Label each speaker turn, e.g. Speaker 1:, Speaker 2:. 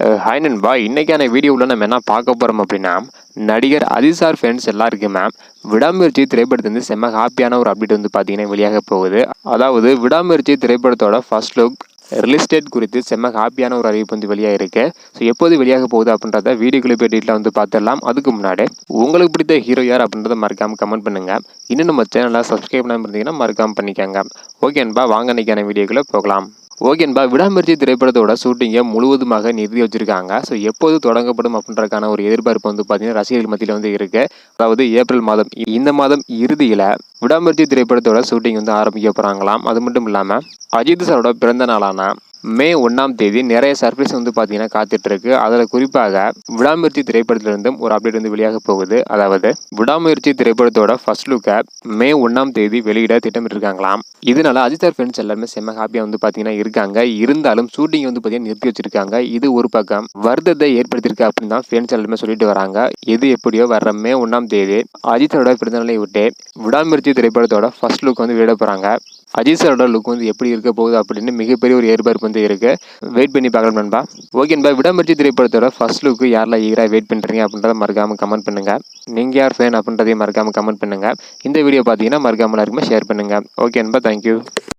Speaker 1: Hi நண்பா, இன்னைக்கான வீடியோவில் நம்ம என்ன பார்க்க போகிறோம் அப்படின்னா, நடிகர் அஜித் சார் ஃபேன்ஸ் எல்லாருக்குமே விடாமுயற்சி திரைப்படத்தை வந்து செம்ம ஹாப்பியான ஒரு அப்டேட் வந்து பார்த்தீங்கன்னா வெளியாக போகுது. அதாவது விடாமுயற்சி திரைப்படத்தோட ஃபர்ஸ்ட் லுக் ரிலீஸ் டேட் குறித்து செம்ம ஹாப்பியான ஒரு அறிவிப்பு வந்து வெளியாக இருக்கு. ஸோ எப்போது வெளியாக போகுது அப்படின்றத வீடியோக்குள்ளே போய் டீட்டெயிலாக வந்து பார்த்துடலாம். அதுக்கு முன்னாடி உங்களுக்கு பிடித்த ஹீரோ யார் அப்படின்றத மறக்காமல் கமெண்ட் பண்ணுங்க. இன்னும் நம்ம சேனலை சப்ஸ்கிரைப் பண்ணாமல் இருந்தீங்கன்னா மறக்காமல் பண்ணிக்கோங்க. ஓகே நண்பா, வாங்க இன்னைக்கான வீடியோக்குள்ளே போகலாம். ஓகேன்பா, விடாமுயற்சி திரைப்படத்தோட ஷூட்டிங்கை முழுவதுமாக நிறுத்தி வச்சிருக்காங்க. ஸோ எப்போது தொடங்கப்படும் அப்படின்றக்கான ஒரு எதிர்பார்ப்பு வந்து பார்த்தீங்கன்னா ரசிகர்கள் மத்தியில் வந்து இருக்கு. அதாவது ஏப்ரல் மாதம், இந்த மாதம் இறுதியில் விடாமுயற்சி திரைப்படத்தோட ஷூட்டிங் வந்து ஆரம்பிக்க போகிறாங்களாம். அது மட்டும் இல்லாமல் அஜித் சாரோட பிறந்த நாளான மே 1ஆம் தேதி நிறைய சர்ப்ரைஸ் வந்து பார்த்தீங்கன்னா காத்துட்டு இருக்கு. அதில் குறிப்பாக விடாமுயற்சி திரைப்படத்திலிருந்தும் ஒரு அப்டேட் வந்து வெளியாக போகுது. அதாவது விடாமுயற்சி திரைப்படத்தோட ஃபர்ஸ்ட் லுக்கை மே 1ஆம் தேதி வெளியிட திட்டமிட்டிருக்காங்களாம். இதனால அஜித் சார் ஃபேன்ஸ் எல்லாருமே செம்ம ஹாப்பியாக வந்து பார்த்தீங்கன்னா இருக்காங்க. இருந்தாலும் ஷூட்டிங் வந்து பார்த்தீங்கன்னா நிறுத்தி வச்சிருக்காங்க. இது ஒரு பக்கம் வருத்தத்தை ஏற்படுத்தியிருக்கு அப்படின்னு தான் ஃபேன்ஸ் எல்லாருமே சொல்லிட்டு வராங்க. எது எப்படியோ வர்ற மே 1ஆம் தேதி அஜித் சாரோட பிறந்தநாளை விட்டு விடாமுயற்சி திரைப்படத்தோட ஃபர்ஸ்ட் லுக் வந்து வெளியிட போகிறாங்க. அஜித் சாரோட லுக் வந்து எப்படி இருக்க போகுது அப்படின்னு மிகப்பெரிய ஒரு எதிர்பார்ப்பு வந்து இருக்கு. வெயிட் பண்ணி பார்க்கலாம் நண்பா. ஓகே நண்பா, விடாமுயற்சி திரைப்படத்தோட ஃபர்ஸ்ட் லுக்கு யாரெல்லாம் ஈகராக வெயிட் பண்ணுறீங்க அப்படின்றத மறக்காம கமெண்ட் பண்ணுங்க. நீங்கள் யார் ஃபேன் அப்படின்றதையும் மறக்காம கமெண்ட் பண்ணுங்க. இந்த வீடியோ பார்த்தீங்கன்னா மறக்காம எல்லாருக்குமே ஷேர் பண்ணுங்க. ஓகே நண்பா, தேங்க்யூ.